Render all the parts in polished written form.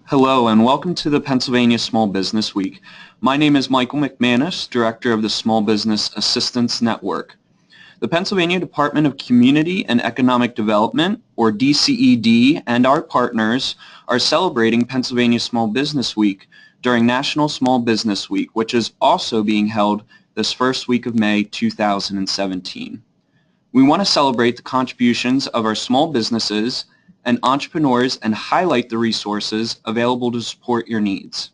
Hello and welcome to the Pennsylvania Small Business Week. My name is Michael McManus, Director of the Small Business Assistance Network. The Pennsylvania Department of Community and Economic Development, or DCED, and our partners are celebrating Pennsylvania Small Business Week during National Small Business Week, which is also being held this first week of May 2017. We want to celebrate the contributions of our small businesses and entrepreneurs and highlight the resources available to support your needs.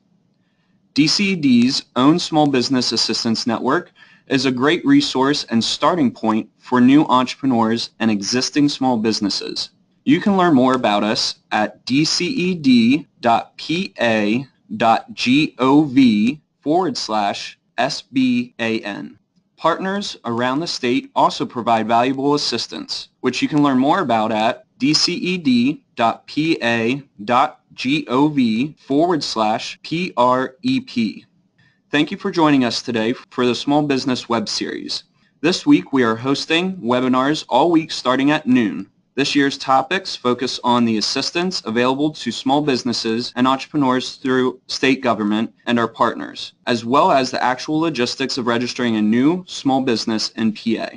DCED's own Small Business Assistance Network is a great resource and starting point for new entrepreneurs and existing small businesses. You can learn more about us at dced.pa.gov/SBAN. Partners around the state also provide valuable assistance, which you can learn more about at dced.pa.gov/PREP. Thank you for joining us today for the Small Business Web Series. This week we are hosting webinars all week starting at noon. This year's topics focus on the assistance available to small businesses and entrepreneurs through state government and our partners, as well as the actual logistics of registering a new small business in PA.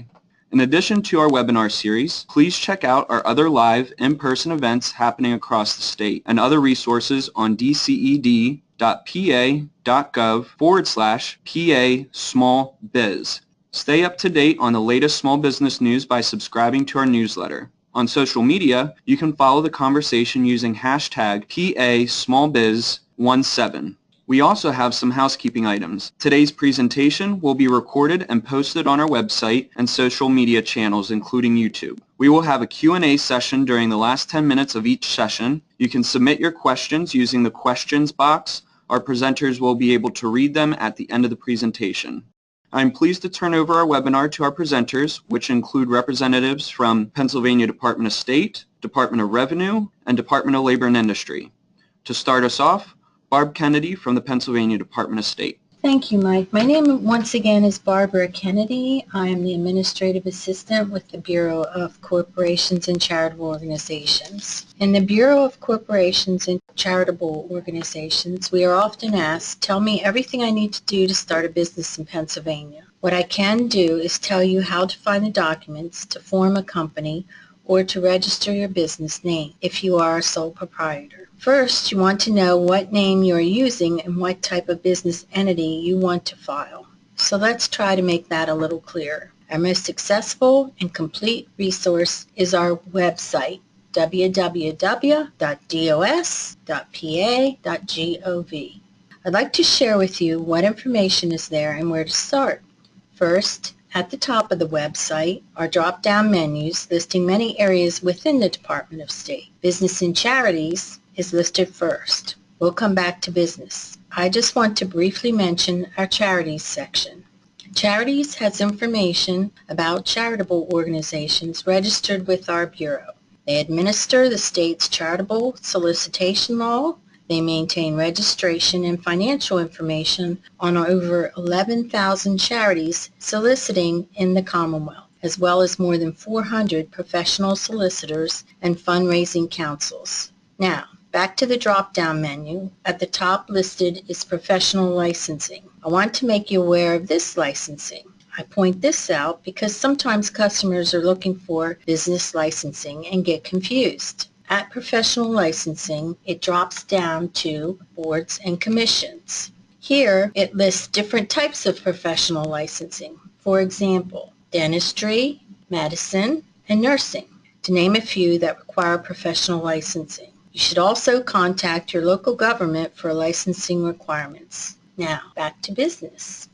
In addition to our webinar series, please check out our other live in-person events happening across the state and other resources on dced.pa.gov/PA-small-biz. Stay up to date on the latest small business news by subscribing to our newsletter. On social media, you can follow the conversation using hashtag #PASmallBiz17. We also have some housekeeping items. Today's presentation will be recorded and posted on our website and social media channels, including YouTube. We will have a Q&A session during the last 10 minutes of each session. You can submit your questions using the questions box. Our presenters will be able to read them at the end of the presentation. I'm pleased to turn over our webinar to our presenters, which include representatives from Pennsylvania Department of State, Department of Revenue, and Department of Labor and Industry. To start us off, Barb Kennedy from the Pennsylvania Department of State. Thank you, Mike. My name once again is Barbara Kennedy. I am the Administrative Assistant with the Bureau of Corporations and Charitable Organizations. In the Bureau of Corporations and Charitable Organizations, we are often asked, tell me everything I need to do to start a business in Pennsylvania. What I can do is tell you how to find the documents to form a company or to register your business name if you are a sole proprietor. First, you want to know what name you are using and what type of business entity you want to file. So let's try to make that a little clearer. Our most accessible and complete resource is our website, www.dos.pa.gov. I'd like to share with you what information is there and where to start. First, at the top of the website are drop-down menus listing many areas within the Department of State. Business and Charities is listed first. We'll come back to business. I just want to briefly mention our Charities section. Charities has information about charitable organizations registered with our Bureau. They administer the state's charitable solicitation law. They maintain registration and financial information on over 11,000 charities soliciting in the Commonwealth, as well as more than 400 professional solicitors and fundraising councils. Now, back to the drop-down menu. At the top listed is professional licensing. I want to make you aware of this licensing. I point this out because sometimes customers are looking for business licensing and get confused. At professional licensing, it drops down to boards and commissions. Here, it lists different types of professional licensing. For example, dentistry, medicine, and nursing, to name a few that require professional licensing. You should also contact your local government for licensing requirements. Now, back to business.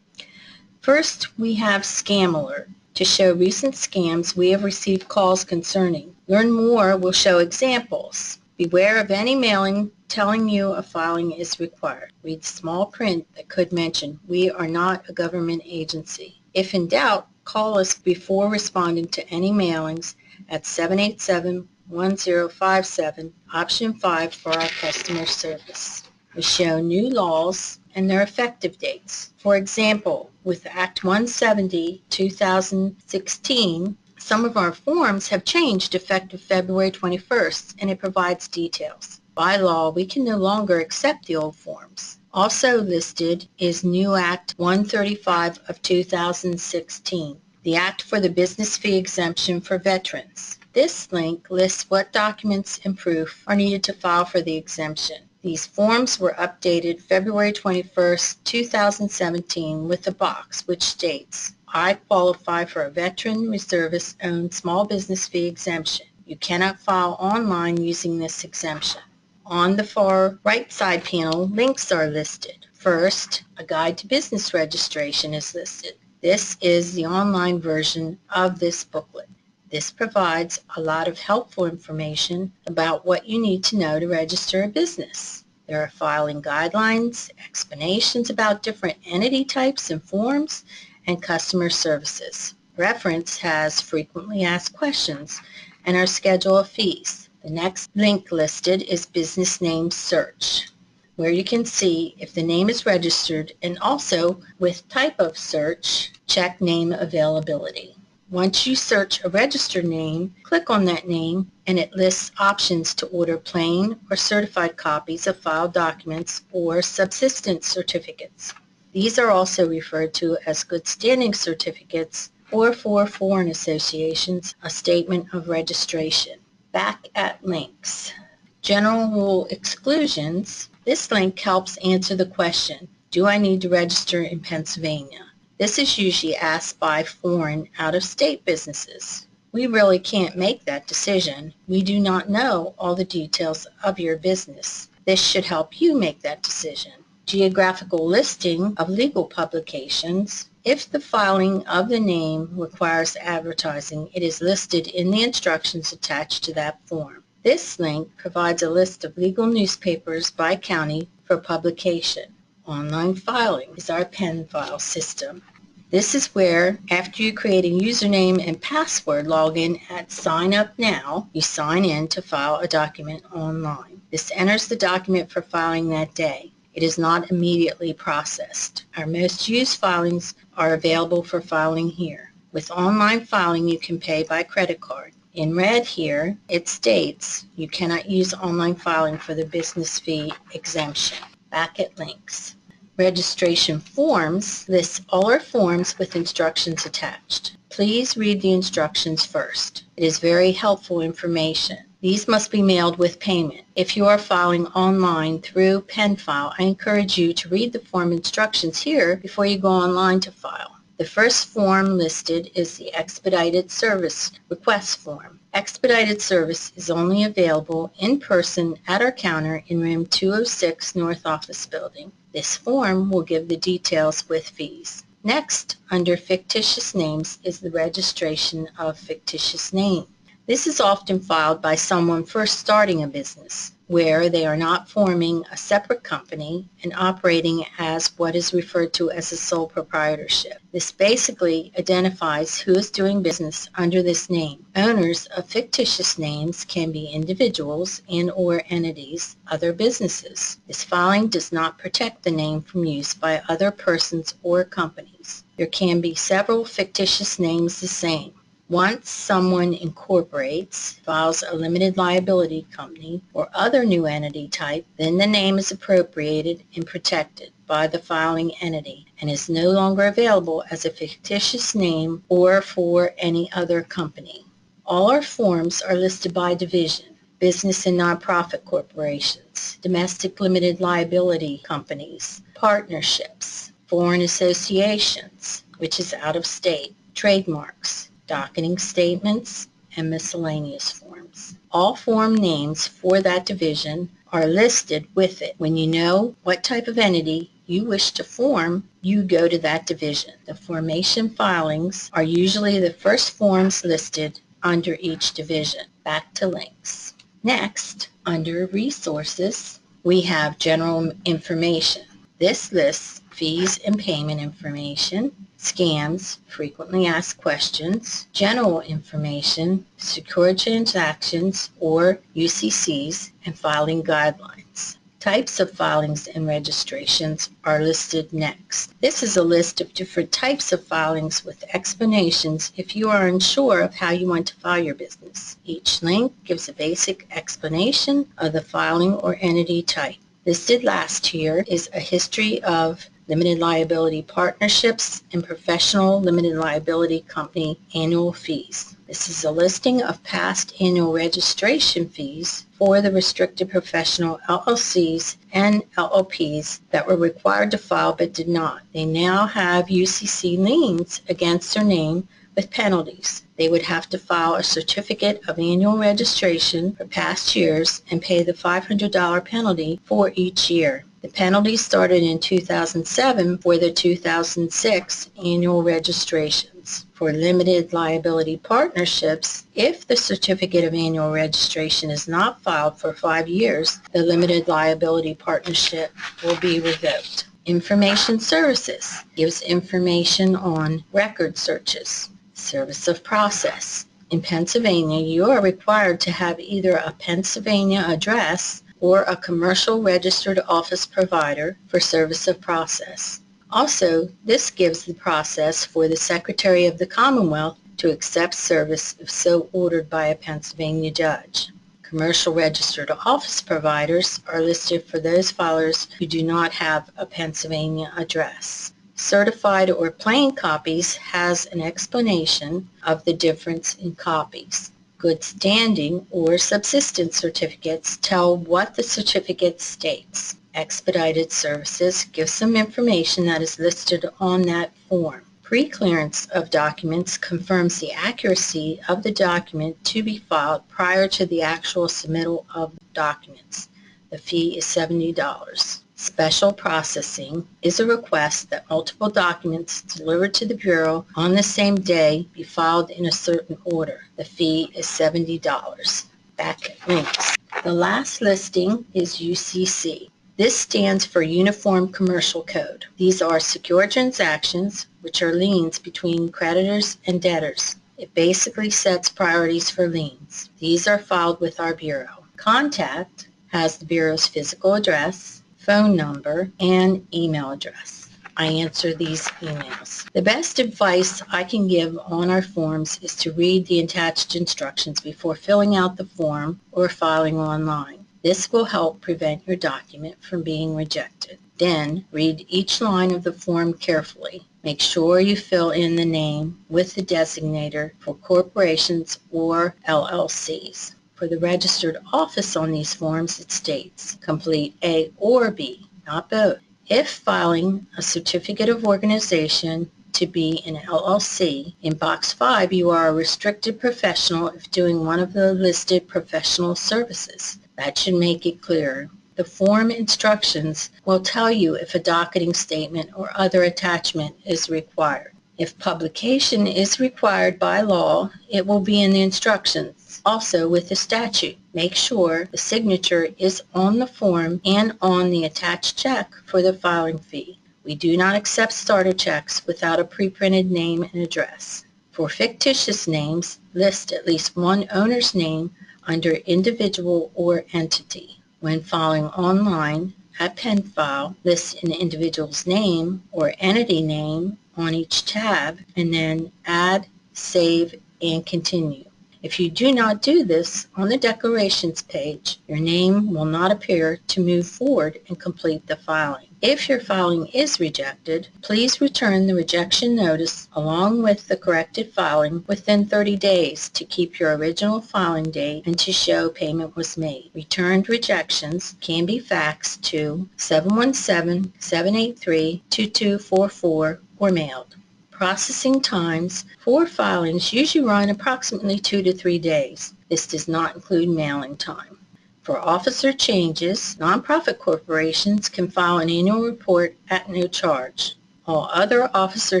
First, we have Scam Alert to show recent scams we have received calls concerning. Learn More will show examples. Beware of any mailing telling you a filing is required. Read small print that could mention, we are not a government agency. If in doubt, call us before responding to any mailings at 787-1057, option 5 for our customer service. We show new laws and their effective dates. For example, with Act 170-2016, some of our forms have changed effective February 21st, and it provides details. By law, we can no longer accept the old forms. Also listed is New Act 135 of 2016, the Act for the Business Fee Exemption for Veterans. This link lists what documents and proof are needed to file for the exemption. These forms were updated February 21, 2017 with a box which states, I qualify for a veteran reservist-owned small business fee exemption. You cannot file online using this exemption. On the far right side panel, links are listed. First, a guide to business registration is listed. This is the online version of this booklet. This provides a lot of helpful information about what you need to know to register a business. There are filing guidelines, explanations about different entity types and forms, and customer services. Reference has frequently asked questions and our schedule of fees. The next link listed is Business Name Search, where you can see if the name is registered, and also with type of search, check name availability. Once you search a registered name, click on that name and it lists options to order plain or certified copies of filed documents or subsistence certificates. These are also referred to as good standing certificates, or for foreign associations, a statement of registration. Back at links. General Rule Exclusions. This link helps answer the question, do I need to register in Pennsylvania? This is usually asked by foreign, out-of-state businesses. We really can't make that decision. We do not know all the details of your business. This should help you make that decision. Geographical listing of legal publications. If the filing of the name requires advertising, it is listed in the instructions attached to that form. This link provides a list of legal newspapers by county for publication. Online filing is our pen file system. This is where, after you create a username and password login at Sign Up Now, you sign in to file a document online. This enters the document for filing that day. It is not immediately processed. Our most used filings are available for filing here. With online filing, you can pay by credit card. In red here, it states you cannot use online filing for the business fee exemption. Back at links. Registration forms lists all our forms with instructions attached. Please read the instructions first. It is very helpful information. These must be mailed with payment. If you are filing online through PenFile, I encourage you to read the form instructions here before you go online to file. The first form listed is the Expedited Service Request Form. Expedited service is only available in person at our counter in room 206 North Office Building. This form will give the details with fees. Next, under fictitious names, is the registration of fictitious name. This is often filed by someone first starting a business, where they are not forming a separate company and operating as what is referred to as a sole proprietorship. This basically identifies who is doing business under this name. Owners of fictitious names can be individuals and/or entities, other businesses. This filing does not protect the name from use by other persons or companies. There can be several fictitious names the same. Once someone incorporates, files a limited liability company, or other new entity type, then the name is appropriated and protected by the filing entity and is no longer available as a fictitious name or for any other company. All our forms are listed by division: business and nonprofit corporations, domestic limited liability companies, partnerships, foreign associations, which is out of state, trademarks, docketing statements, and miscellaneous forms. All form names for that division are listed with it. When you know what type of entity you wish to form, you go to that division. The formation filings are usually the first forms listed under each division. Back to links. Next, under Resources, we have General Information. This lists fees and payment information, scams, frequently asked questions, general information, secure transactions or UCCs, and filing guidelines. Types of filings and registrations are listed next. This is a list of different types of filings with explanations if you are unsure of how you want to file your business. Each link gives a basic explanation of the filing or entity type. Listed last here is a history of limited liability partnerships and professional limited liability company annual fees. This is a listing of past annual registration fees for the restricted professional LLCs and LLPs that were required to file but did not. They now have UCC liens against their name with penalties. They would have to file a certificate of annual registration for past years and pay the $500 penalty for each year. The penalty started in 2007 for the 2006 annual registrations. For limited liability partnerships, if the certificate of annual registration is not filed for 5 years, the limited liability partnership will be revoked. Information services gives information on record searches. Service of process. In Pennsylvania, you are required to have either a Pennsylvania address or a commercial registered office provider for service of process. Also, this gives the process for the Secretary of the Commonwealth to accept service if so ordered by a Pennsylvania judge. Commercial registered office providers are listed for those filers who do not have a Pennsylvania address. Certified or plain copies has an explanation of the difference in copies. Good standing or subsistence certificates tell what the certificate states. Expedited services gives some information that is listed on that form. Pre-clearance of documents confirms the accuracy of the document to be filed prior to the actual submittal of documents. The fee is $70. Special processing is a request that multiple documents delivered to the Bureau on the same day be filed in a certain order. The fee is $70. Back links. The last listing is UCC. This stands for Uniform Commercial Code. These are secure transactions, which are liens between creditors and debtors. It basically sets priorities for liens. These are filed with our Bureau. Contact has the Bureau's physical address, phone number, and email address. I answer these emails. The best advice I can give on our forms is to read the attached instructions before filling out the form or filing online. This will help prevent your document from being rejected. Then, read each line of the form carefully. Make sure you fill in the name with the designator for corporations or LLCs. For the registered office on these forms, it states, complete A or B, not both. If filing a certificate of organization to be an LLC, in Box 5 you are a restricted professional if doing one of the listed professional services. That should make it clearer. The form instructions will tell you if a docketing statement or other attachment is required. If publication is required by law, it will be in the instructions. Also with the statute, make sure the signature is on the form and on the attached check for the filing fee. We do not accept starter checks without a pre-printed name and address. For fictitious names, list at least one owner's name under individual or entity. When filing online, at PenFile, list an individual's name or entity name on each tab, and then add, save, and continue. If you do not do this on the declarations page, your name will not appear to move forward and complete the filing. If your filing is rejected, please return the rejection notice along with the corrected filing within 30 days to keep your original filing date and to show payment was made. Returned rejections can be faxed to 717-783-2244 or mailed. Processing times for filings usually run approximately 2 to 3 days. This does not include mailing time. For officer changes, nonprofit corporations can file an annual report at no charge. All other officer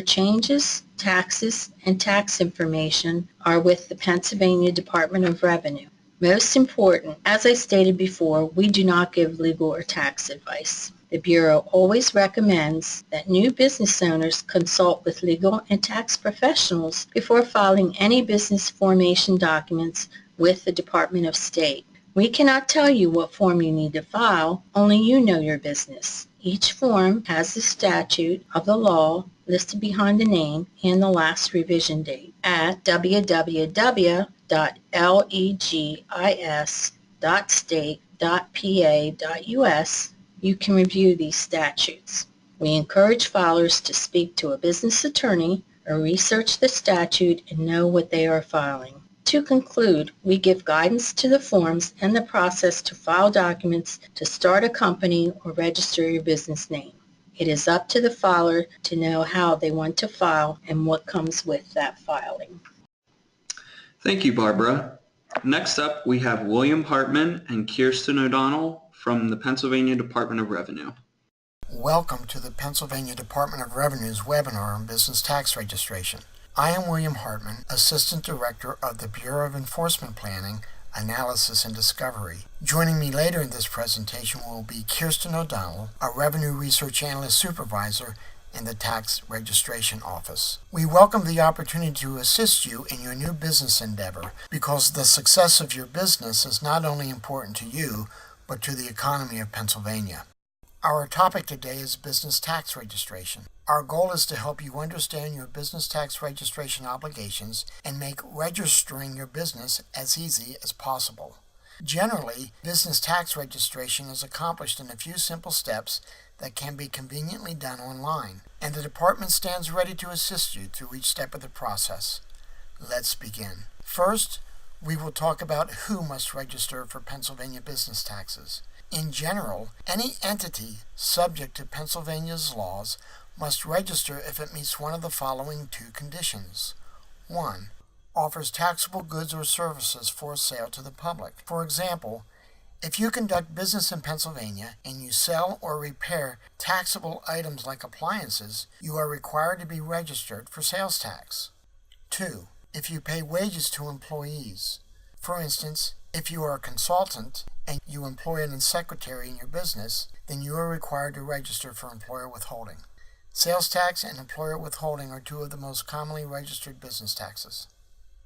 changes, taxes, and tax information are with the Pennsylvania Department of Revenue. Most important, as I stated before, we do not give legal or tax advice. The Bureau always recommends that new business owners consult with legal and tax professionals before filing any business formation documents with the Department of State. We cannot tell you what form you need to file, only you know your business. Each form has the statute of the law listed behind the name and the last revision date. At www.legis.state.pa.us, you can review these statutes. We encourage filers to speak to a business attorney or research the statute and know what they are filing. To conclude, we give guidance to the forms and the process to file documents to start a company or register your business name. It is up to the filer to know how they want to file and what comes with that filing. Thank you, Barbara. Next up, we have William Hartman and Kirsten O'Donnell from the Pennsylvania Department of Revenue. Welcome to the Pennsylvania Department of Revenue's webinar on business tax registration. I am William Hartman, Assistant Director of the Bureau of Enforcement Planning, Analysis and Discovery. Joining me later in this presentation will be Kirsten O'Donnell, a Revenue Research Analyst Supervisor in the Tax Registration Office. We welcome the opportunity to assist you in your new business endeavor because the success of your business is not only important to you, but to the economy of Pennsylvania. Our topic today is business tax registration. Our goal is to help you understand your business tax registration obligations and make registering your business as easy as possible. Generally, business tax registration is accomplished in a few simple steps that can be conveniently done online, and the department stands ready to assist you through each step of the process. Let's begin. First, we will talk about who must register for Pennsylvania business taxes. In general, any entity subject to Pennsylvania's laws must register if it meets one of the following two conditions. 1. Offers taxable goods or services for sale to the public. For example, if you conduct business in Pennsylvania and you sell or repair taxable items like appliances, you are required to be registered for sales tax. 2. If you pay wages to employees. For instance, if you are a consultant and you employ an secretary in your business, then you are required to register for employer withholding. Sales tax and employer withholding are two of the most commonly registered business taxes.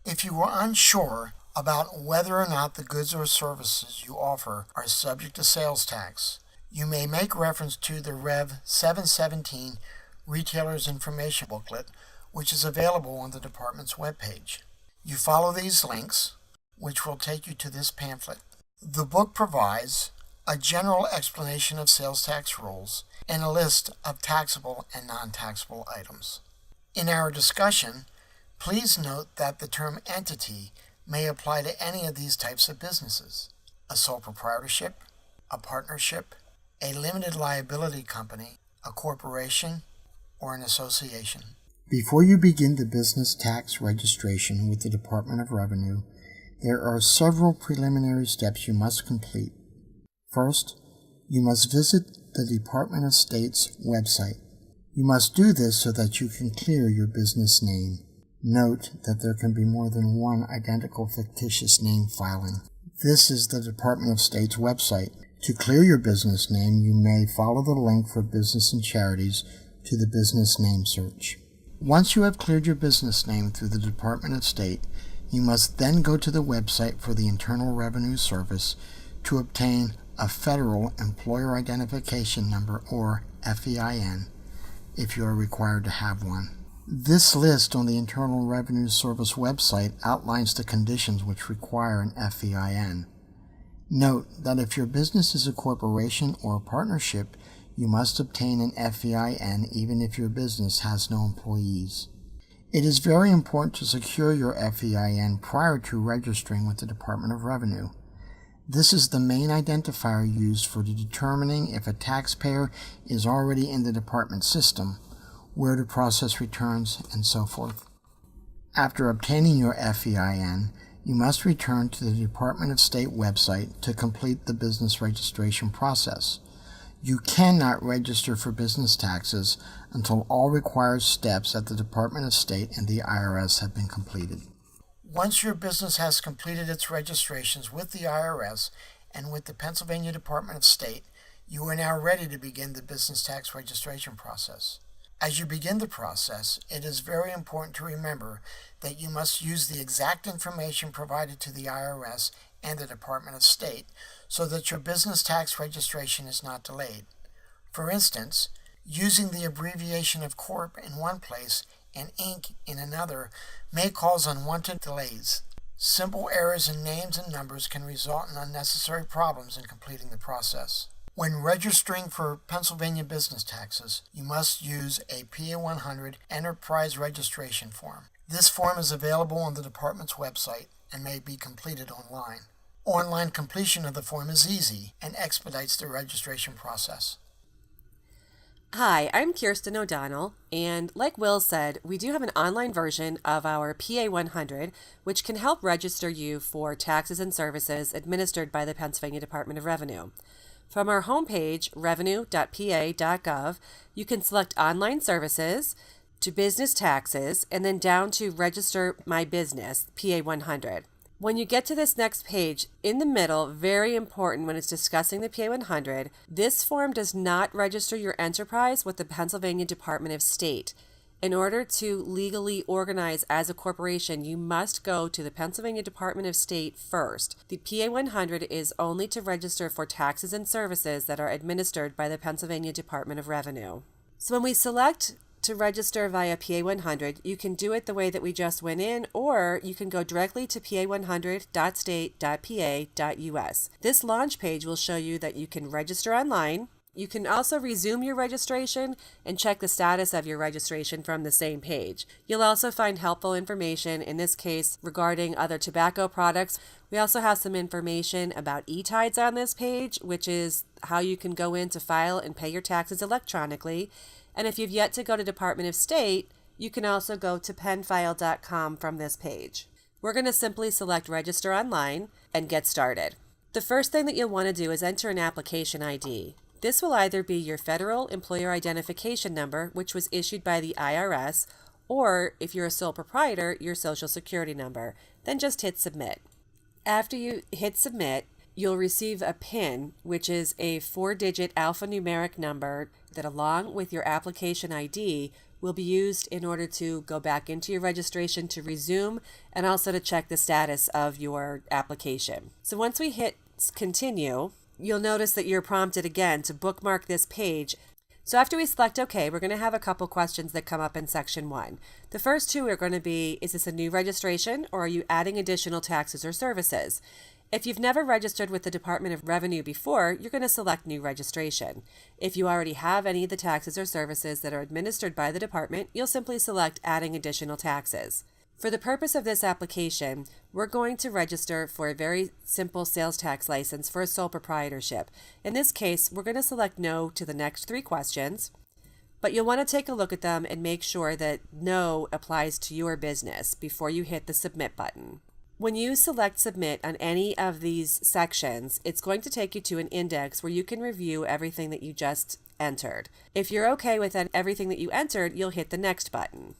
If you are unsure about whether or not the goods or services you offer are subject to sales tax, you may make reference to the Rev 717 Retailer's Information Booklet, which is available on the department's webpage. You follow these links, which will take you to this pamphlet. The book provides a general explanation of sales tax rules and a list of taxable and non-taxable items. In our discussion, please note that the term entity may apply to any of these types of businesses: a sole proprietorship, a partnership, a limited liability company, a corporation, or an association. Before you begin the business tax registration with the Department of Revenue, there are several preliminary steps you must complete. First, you must visit the Department of State's website. You must do this so that you can clear your business name. Note that there can be more than one identical fictitious name filing. This is the Department of State's website. To clear your business name, you may follow the link for business and charities to the business name search. Once you have cleared your business name through the Department of State, you must then go to the website for the Internal Revenue Service to obtain a Federal Employer Identification Number, or FEIN, if you are required to have one. This list on the Internal Revenue Service website outlines the conditions which require an FEIN. Note that if your business is a corporation or a partnership, you must obtain an FEIN even if your business has no employees. It is very important to secure your FEIN prior to registering with the Department of Revenue. This is the main identifier used for determining if a taxpayer is already in the department system, where to process returns, and so forth. After obtaining your FEIN, you must return to the Department of State website to complete the business registration process. You cannot register for business taxes until all required steps at the Department of State and the IRS have been completed. Once your business has completed its registrations with the IRS and with the Pennsylvania Department of State, you are now ready to begin the business tax registration process. As you begin the process, it is very important to remember that you must use the exact information provided to the IRS and the Department of State so that your business tax registration is not delayed. For instance, using the abbreviation of Corp in one place and Inc. in another may cause unwanted delays. Simple errors in names and numbers can result in unnecessary problems in completing the process. When registering for Pennsylvania business taxes, you must use a PA-100 Enterprise Registration Form. This form is available on the department's website and may be completed online. Online completion of the form is easy and expedites the registration process. Hi, I'm Kirsten O'Donnell, and like Will said, we do have an online version of our PA-100, which can help register you for taxes and services administered by the Pennsylvania Department of Revenue. From our homepage, revenue.pa.gov, you can select Online Services to Business Taxes, and then down to Register My Business, PA-100. When you get to this next page, in the middle, very important when it's discussing the PA-100, this form does not register your enterprise with the Pennsylvania Department of State. In order to legally organize as a corporation, you must go to the Pennsylvania Department of State first. The PA-100 is only to register for taxes and services that are administered by the Pennsylvania Department of Revenue. So when we select to register via PA-100, you can do it the way that we just went in, or you can go directly to pa100.state.pa.us. This launch page will show you that you can register online. You can also resume your registration and check the status of your registration from the same page. You'll also find helpful information, in this case, regarding other tobacco products. We also have some information about e-tides on this page, which is how you can go in to file and pay your taxes electronically. And if you've yet to go to Department of State, you can also go to penfile.com from this page. We're going to simply select Register Online and get started. The first thing that you'll want to do is enter an application ID. This will either be your Federal Employer Identification Number, which was issued by the IRS, or if you're a sole proprietor, your Social Security number. Then just hit Submit. After you hit Submit, you'll receive a PIN, which is a 4-digit alphanumeric number that, along with your application ID, will be used in order to go back into your registration to resume and also to check the status of your application. So once we hit Continue, you'll notice that you're prompted again to bookmark this page. So after we select OK, we're going to have a couple questions that come up in Section 1. The first two are going to be, is this a new registration, or are you adding additional taxes or services? If you've never registered with the Department of Revenue before, you're going to select New Registration. If you already have any of the taxes or services that are administered by the department, you'll simply select Adding Additional Taxes. For the purpose of this application, we're going to register for a very simple sales tax license for a sole proprietorship. In this case, we're going to select No to the next 3 questions, but you'll want to take a look at them and make sure that No applies to your business before you hit the Submit button. When you select Submit on any of these sections, it's going to take you to an index where you can review everything that you just entered. If you're okay with everything that you entered, you'll hit the Next button.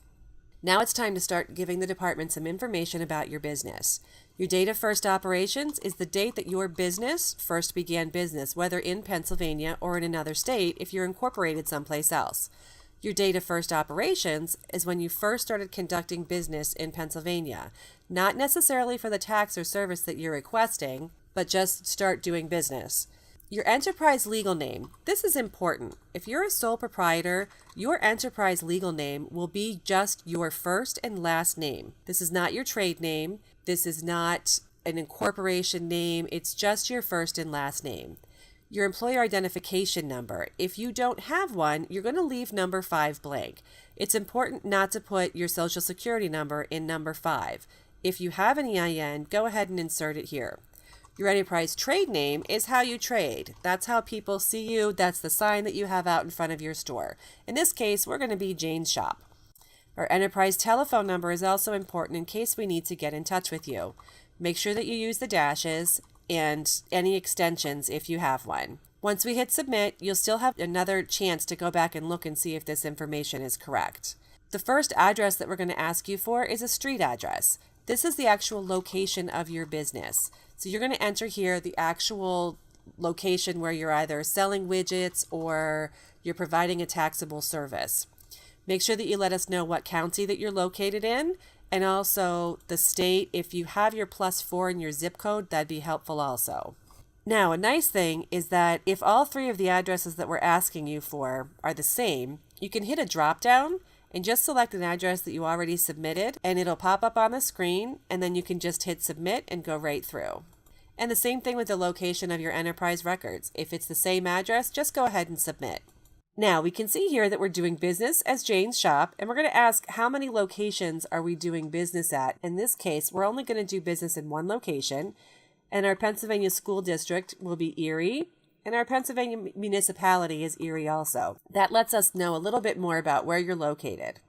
Now it's time to start giving the department some information about your business. Your date of first operations is the date that your business first began business, whether in Pennsylvania or in another state if you're incorporated someplace else. Your date of first operations is when you first started conducting business in Pennsylvania, not necessarily for the tax or service that you're requesting, but just start doing business. Your enterprise legal name. This is important. If you're a sole proprietor, your enterprise legal name will be just your first and last name. This is not your trade name. This is not an incorporation name. It's just your first and last name. Your employer identification number. If you don't have one, you're going to leave number 5 blank. It's important not to put your Social Security number in number 5. If you have an EIN, go ahead and insert it here. Your enterprise trade name is how you trade. That's how people see you. That's the sign that you have out in front of your store. In this case, we're going to be Jane's Shop. Our enterprise telephone number is also important in case we need to get in touch with you. Make sure that you use the dashes and any extensions if you have one. Once we hit Submit, you'll still have another chance to go back and look and see if this information is correct. The first address that we're going to ask you for is a street address. This is the actual location of your business. So you're going to enter here the actual location where you're either selling widgets or you're providing a taxable service. Make sure that you let us know what county that you're located in and also the state. If you have your +4 in your zip code, that'd be helpful also. Now, a nice thing is that if all three of the addresses that we're asking you for are the same, you can hit a drop down and just select an address that you already submitted, and it'll pop up on the screen, and then you can just hit submit and go right through. And the same thing with the location of your enterprise records. If it's the same address, just go ahead and submit. Now, we can see here that we're doing business as Jane's Shop, and we're going to ask how many locations are we doing business at. In this case, we're only going to do business in one location, and our Pennsylvania school district will be Erie, and our Pennsylvania municipality is Erie also. That lets us know a little bit more about where you're located.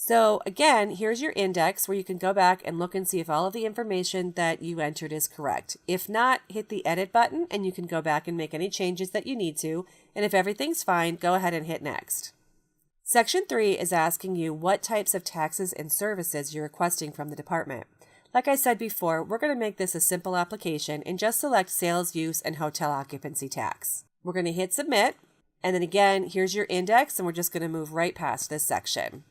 So again, here's your index where you can go back and look and see if all of the information that you entered is correct. If not, hit the edit button and you can go back and make any changes that you need to. And if everything's fine, go ahead and hit next. Section 3 is asking you what types of taxes and services you're requesting from the department. Like I said before, we're going to make this a simple application and just select sales use and hotel occupancy tax. We're going to hit submit, and then again, here's your index, and we're just going to move right past this section.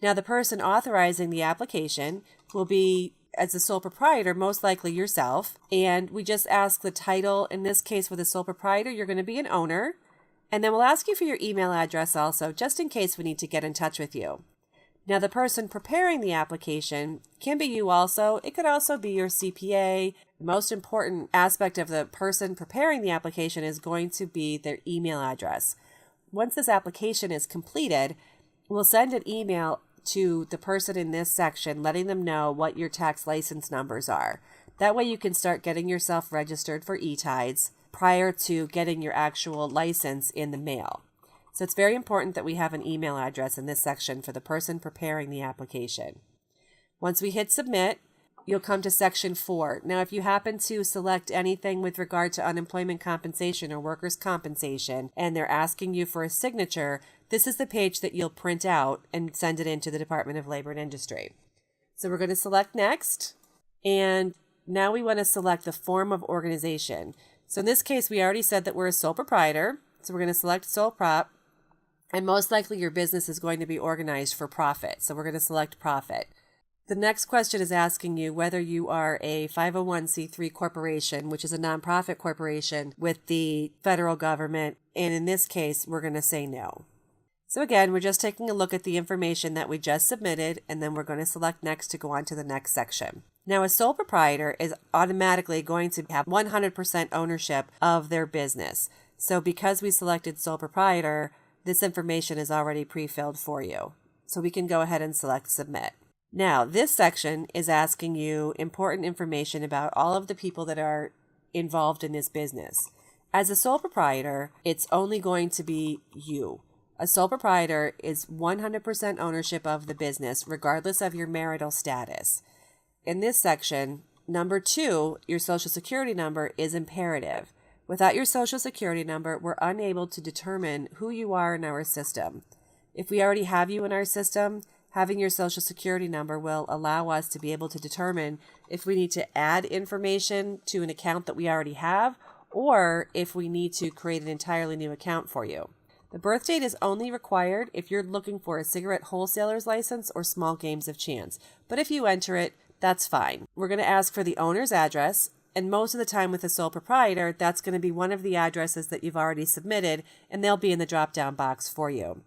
Now, the person authorizing the application will be, as the sole proprietor, most likely yourself, and we just ask the title. In this case, with a sole proprietor, you're going to be an owner, and then we'll ask you for your email address also, just in case we need to get in touch with you. Now, the person preparing the application can be you also. It could also be your CPA. The most important aspect of the person preparing the application is going to be their email address. Once this application is completed, we'll send an email to the person in this section letting them know what your tax license numbers are. That way you can start getting yourself registered for eTides prior to getting your actual license in the mail. So it's very important that we have an email address in this section for the person preparing the application. Once we hit submit, you'll come to section 4. Now, if you happen to select anything with regard to unemployment compensation or workers' compensation, and they're asking you for a signature, this is the page that you'll print out and send it into the Department of Labor and Industry. So we're going to select next, and now we want to select the form of organization. So in this case, we already said that we're a sole proprietor, so we're going to select sole prop. And most likely your business is going to be organized for profit. So we're going to select profit. The next question is asking you whether you are a 501c3 corporation, which is a nonprofit corporation with the federal government. And in this case, we're going to say no. So again, we're just taking a look at the information that we just submitted, and then we're going to select next to go on to the next section. Now, a sole proprietor is automatically going to have 100% ownership of their business. So because we selected sole proprietor, this information is already pre-filled for you. So we can go ahead and select submit. Now, this section is asking you important information about all of the people that are involved in this business. As a sole proprietor, it's only going to be you. A sole proprietor is 100% ownership of the business, regardless of your marital status. In this section, number 2, your social security number is imperative. Without your social security number, we're unable to determine who you are in our system. If we already have you in our system, having your social security number will allow us to be able to determine if we need to add information to an account that we already have, or if we need to create an entirely new account for you. The birth date is only required if you're looking for a cigarette wholesaler's license or small games of chance. But if you enter it, that's fine. We're going to ask for the owner's address. And most of the time with a sole proprietor, that's going to be one of the addresses that you've already submitted, and they'll be in the drop-down box for you.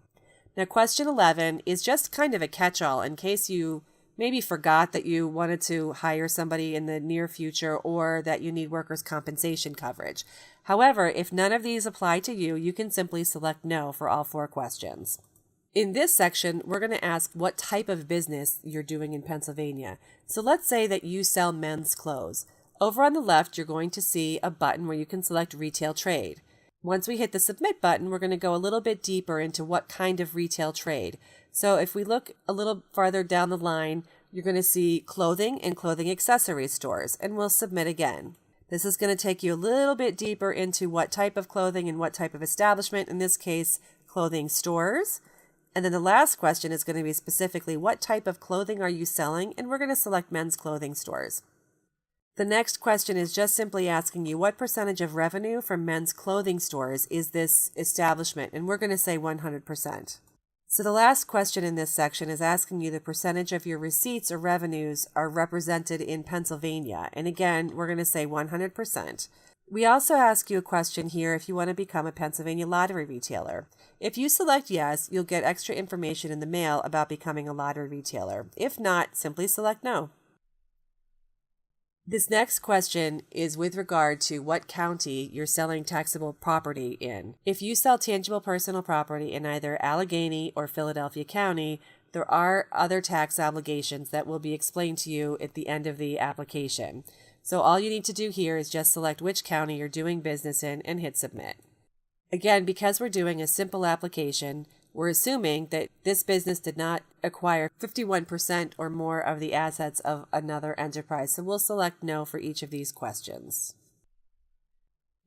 Now, question 11 is just kind of a catch-all in case you maybe forgot that you wanted to hire somebody in the near future or that you need workers' compensation coverage. However, if none of these apply to you, you can simply select no for all 4 questions. In this section, we're going to ask what type of business you're doing in Pennsylvania. So let's say that you sell men's clothes. Over on the left, you're going to see a button where you can select retail trade. Once we hit the submit button, we're going to go a little bit deeper into what kind of retail trade. So if we look a little farther down the line, you're going to see clothing and clothing accessory stores, and we'll submit again. This is going to take you a little bit deeper into what type of clothing and what type of establishment, in this case, clothing stores. And then the last question is going to be specifically what type of clothing are you selling, and we're going to select men's clothing stores. The next question is just simply asking you what percentage of revenue from men's clothing stores is this establishment, and we're going to say 100%. So the last question in this section is asking you the percentage of your receipts or revenues are represented in Pennsylvania. And again, we're going to say 100%. We also ask you a question here if you want to become a Pennsylvania lottery retailer. If you select yes, you'll get extra information in the mail about becoming a lottery retailer. If not, simply select no. This next question is with regard to what county you're selling taxable property in. If you sell tangible personal property in either Allegheny or Philadelphia County, there are other tax obligations that will be explained to you at the end of the application. So all you need to do here is just select which county you're doing business in and hit submit. Again, because we're doing a simple application, we're assuming that this business did not acquire 51% or more of the assets of another enterprise, so we'll select no for each of these questions.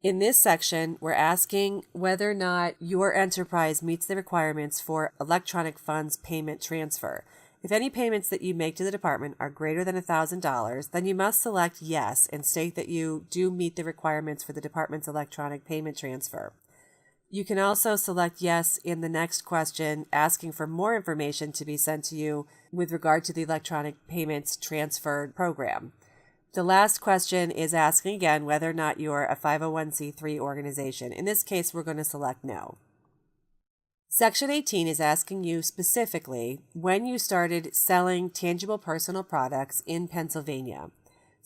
In this section, we're asking whether or not your enterprise meets the requirements for electronic funds payment transfer. If any payments that you make to the department are greater than $1,000, then you must select yes and state that you do meet the requirements for the department's electronic payment transfer. You can also select yes in the next question, asking for more information to be sent to you with regard to the electronic payments transfer program. The last question is asking again whether or not you're a 501c3 organization. In this case, we're going to select no. Section 18 is asking you specifically when you started selling tangible personal products in Pennsylvania.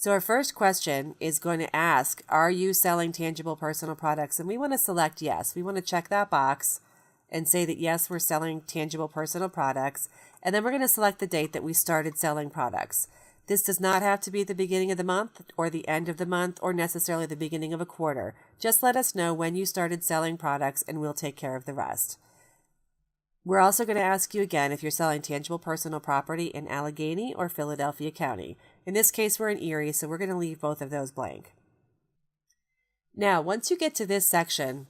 So our first question is going to ask, are you selling tangible personal products? And we want to select yes. We want to check that box and say that yes, we're selling tangible personal products. And then we're going to select the date that we started selling products. This does not have to be the beginning of the month or the end of the month or necessarily the beginning of a quarter. Just let us know when you started selling products and we'll take care of the rest. We're also going to ask you again if you're selling tangible personal property in Allegheny or Philadelphia County. In this case, we're in Erie, so we're going to leave both of those blank. Now, once you get to this section,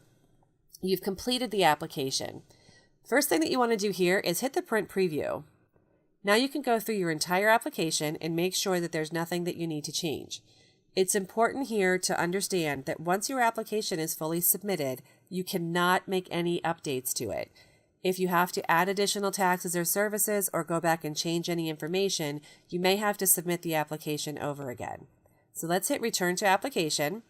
you've completed the application. First thing that you want to do here is hit the print preview. Now you can go through your entire application and make sure that there's nothing that you need to change. It's important here to understand that once your application is fully submitted, you cannot make any updates to it. If you have to add additional taxes or services or go back and change any information, you may have to submit the application over again. So let's hit Return to Application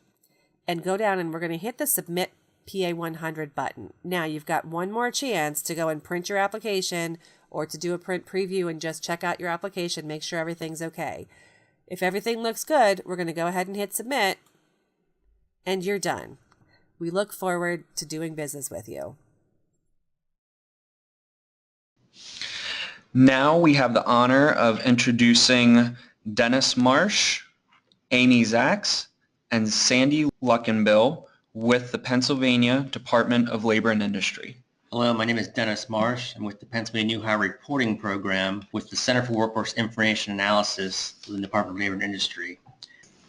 and go down and we're going to hit the Submit PA 100 button. Now you've got one more chance to go and print your application or to do a print preview and just check out your application, make sure everything's okay. If everything looks good, we're going to go ahead and hit Submit and you're done. We look forward to doing business with you. Now we have the honor of introducing Dennis Marsh, Amy Zacks, and Sandy Luckenbill with the Pennsylvania Department of Labor and Industry. Hello, my name is Dennis Marsh. I'm with the Pennsylvania New Hire Reporting Program with the Center for Workforce Information Analysis of the Department of Labor and Industry.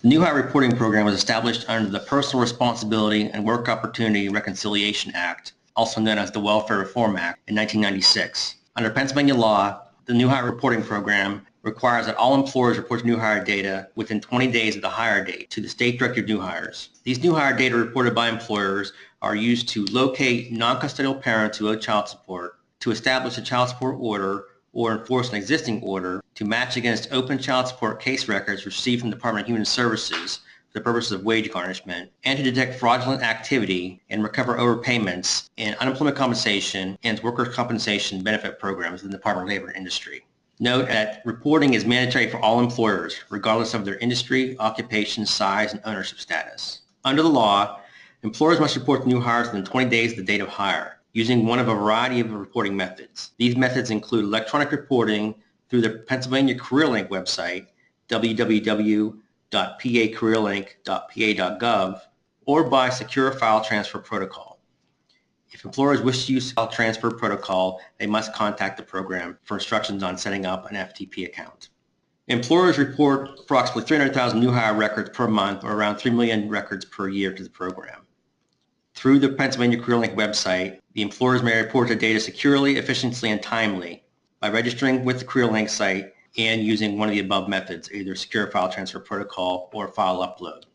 The New Hire Reporting Program was established under the Personal Responsibility and Work Opportunity Reconciliation Act, also known as the Welfare Reform Act, in 1996. Under Pennsylvania law, the New Hire Reporting Program requires that all employers report new hire data within 20 days of the hire date to the State Director of New Hires. These new hire data reported by employers are used to locate non-custodial parents who owe child support, to establish a child support order or enforce an existing order, to match against open child support case records received from the Department of Human Services for the purposes of wage garnishment, and to detect fraudulent activity and recover overpayments in unemployment compensation and workers' compensation benefit programs in the Department of Labor and Industry. Note that reporting is mandatory for all employers, regardless of their industry, occupation, size, and ownership status. Under the law, employers must report new hires within 20 days of the date of hire, using one of a variety of reporting methods. These methods include electronic reporting through the Pennsylvania CareerLink website, www.pacareerlink.pa.gov, or by secure file transfer protocol. If employers wish to use file transfer protocol, they must contact the program for instructions on setting up an FTP account. Employers report approximately 300,000 new hire records per month, or around 3 million records per year, to the program. Through the Pennsylvania CareerLink website, the employers may report their data securely, efficiently, and timely by registering with the CareerLink site and using one of the above methods, either secure file transfer protocol or file upload.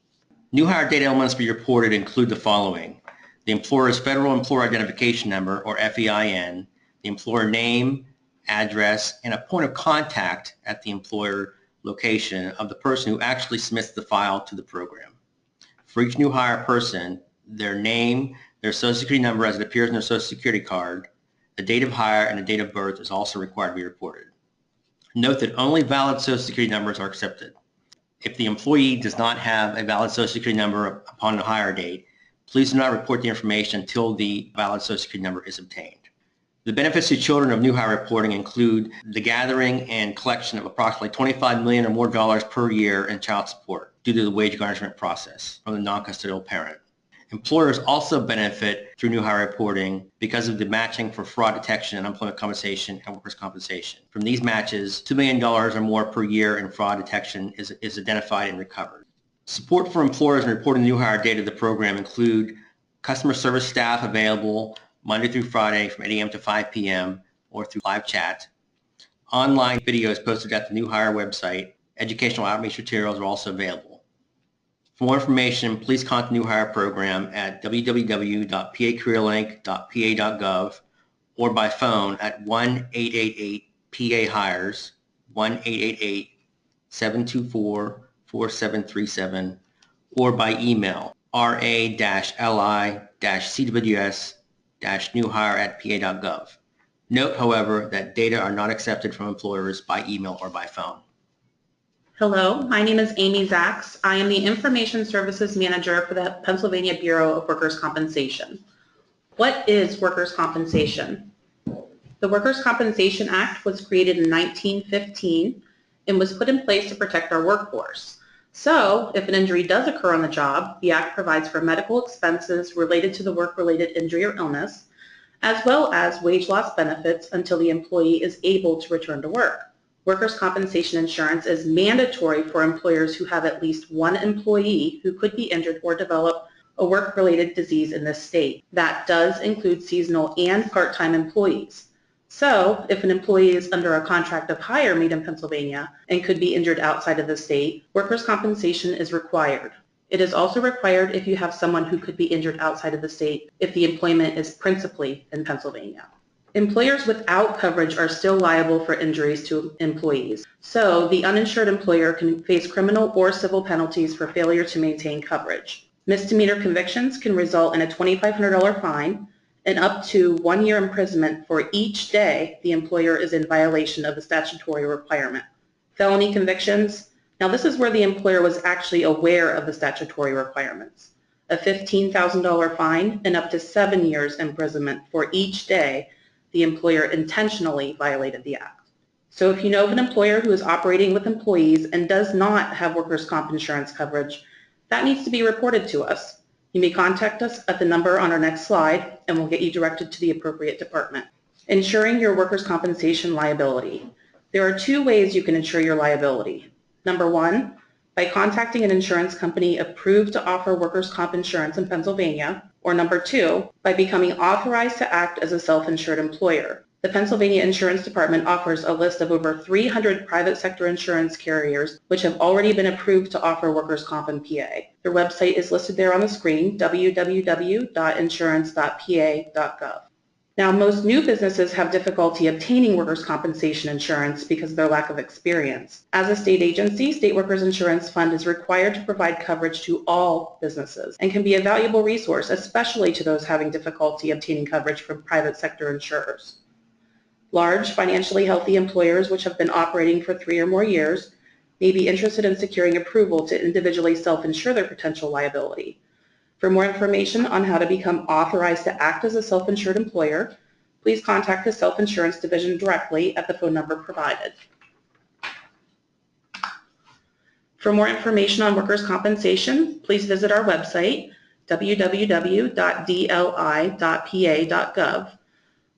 New hire data elements to be reported include the following: the employer's federal employer identification number, or FEIN, the employer name, address, and a point of contact at the employer location of the person who actually submits the file to the program. For each new hire person, their name, their Social Security number as it appears in their Social Security card, the date of hire, and the date of birth is also required to be reported. Note that only valid Social Security numbers are accepted. If the employee does not have a valid Social Security number upon the hire date, please do not report the information until the valid Social Security number is obtained. The benefits to children of new hire reporting include the gathering and collection of approximately $25 million or more per year in child support due to the wage garnishment process from the non-custodial parent. Employers also benefit through new hire reporting because of the matching for fraud detection and unemployment compensation and workers' compensation. From these matches, $2 million or more per year in fraud detection is identified and recovered. Support for employers in reporting new hire data of the program include customer service staff available Monday through Friday from 8 a.m. to 5 p.m. or through live chat. Online videos posted at the new hire website. Educational outreach materials are also available. For more information, please contact the New Hire Program at www.pacareerlink.pa.gov or by phone at 1-888-PA-HIRES, 1-888-724-4737, or by email ra-li-cws-newhire@pa.gov. Note, however, that data are not accepted from employers by email or by phone. Hello, my name is Amy Zaks. I am the Information Services Manager for the Pennsylvania Bureau of Workers' Compensation. What is workers' compensation? The Workers' Compensation Act was created in 1915 and was put in place to protect our workforce. So, if an injury does occur on the job, the Act provides for medical expenses related to the work-related injury or illness, as well as wage loss benefits until the employee is able to return to work. Workers' compensation insurance is mandatory for employers who have at least one employee who could be injured or develop a work-related disease in this state. That does include seasonal and part-time employees. So, if an employee is under a contract of hire made in Pennsylvania and could be injured outside of the state, workers' compensation is required. It is also required if you have someone who could be injured outside of the state if the employment is principally in Pennsylvania. Employers without coverage are still liable for injuries to employees, so the uninsured employer can face criminal or civil penalties for failure to maintain coverage. Misdemeanor convictions can result in a $2,500 fine and up to 1 year imprisonment for each day the employer is in violation of the statutory requirement. Felony convictions, now this is where the employer was actually aware of the statutory requirements. A $15,000 fine and up to 7 years imprisonment for each day the employer intentionally violated the Act. So if you know of an employer who is operating with employees and does not have workers' comp insurance coverage, that needs to be reported to us. You may contact us at the number on our next slide and we'll get you directed to the appropriate department. Insuring your workers' compensation liability. There are 2 ways you can insure your liability. Number 1, by contacting an insurance company approved to offer workers' comp insurance in Pennsylvania, or number 2, by becoming authorized to act as a self-insured employer. The Pennsylvania Insurance Department offers a list of over 300 private sector insurance carriers which have already been approved to offer workers' comp in PA. Their website is listed there on the screen, www.insurance.pa.gov. Now, most new businesses have difficulty obtaining workers' compensation insurance because of their lack of experience. As a state agency, State Workers Insurance Fund is required to provide coverage to all businesses and can be a valuable resource, especially to those having difficulty obtaining coverage from private sector insurers. Large, financially healthy employers which have been operating for 3 or more years may be interested in securing approval to individually self-insure their potential liability. For more information on how to become authorized to act as a self-insured employer, please contact the Self-Insurance Division directly at the phone number provided. For more information on workers' compensation, please visit our website, www.dli.pa.gov.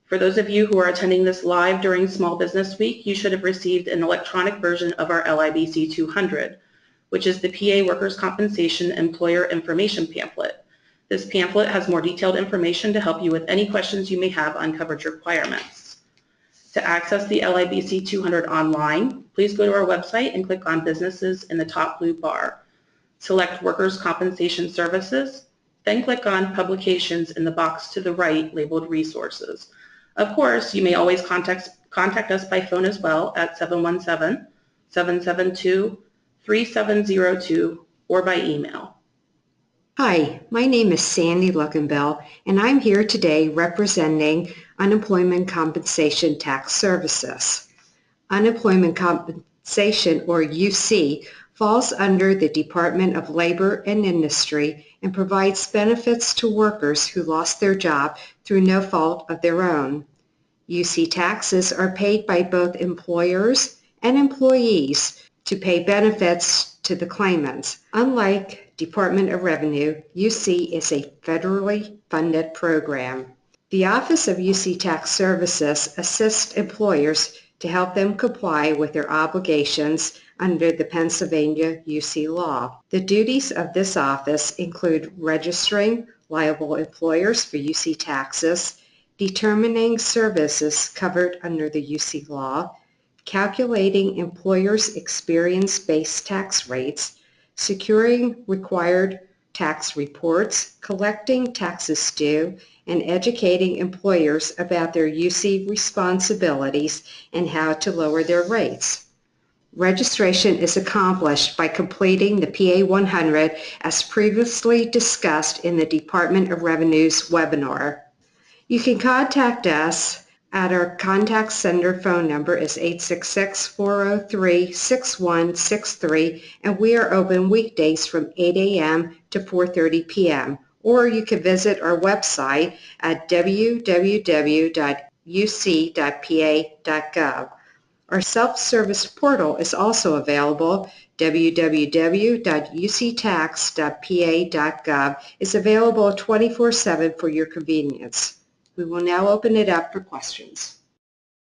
For those of you who are attending this live during Small Business Week, you should have received an electronic version of our LIBC 200, which is the PA Workers' Compensation Employer Information Pamphlet. This pamphlet has more detailed information to help you with any questions you may have on coverage requirements. To access the LIBC 200 online, please go to our website and click on Businesses in the top blue bar. Select Workers' Compensation Services, then click on Publications in the box to the right labeled Resources. Of course, you may always contact us by phone as well at 717-772-3702 or by email. Hi, my name is Sandy Luckenbell, and I'm here today representing Unemployment Compensation Tax Services. Unemployment Compensation, or UC, falls under the Department of Labor and Industry and provides benefits to workers who lost their job through no fault of their own. UC taxes are paid by both employers and employees to pay benefits to the claimants. Unlike Department of Revenue, UC is a federally funded program. The Office of UC Tax Services assists employers to help them comply with their obligations under the Pennsylvania UC law. The duties of this office include registering liable employers for UC taxes, determining services covered under the UC law, calculating employers' experience-based tax rates, securing required tax reports, collecting taxes due, and educating employers about their UC responsibilities and how to lower their rates. Registration is accomplished by completing the PA 100 as previously discussed in the Department of Revenue's webinar. You can contact us at our contact center phone number is 866-403-6163, and we are open weekdays from 8 a.m. to 4:30 p.m. Or you can visit our website at www.uc.pa.gov. Our self-service portal is also available. www.uctax.pa.gov is available 24/7 for your convenience. We will now open it up for questions.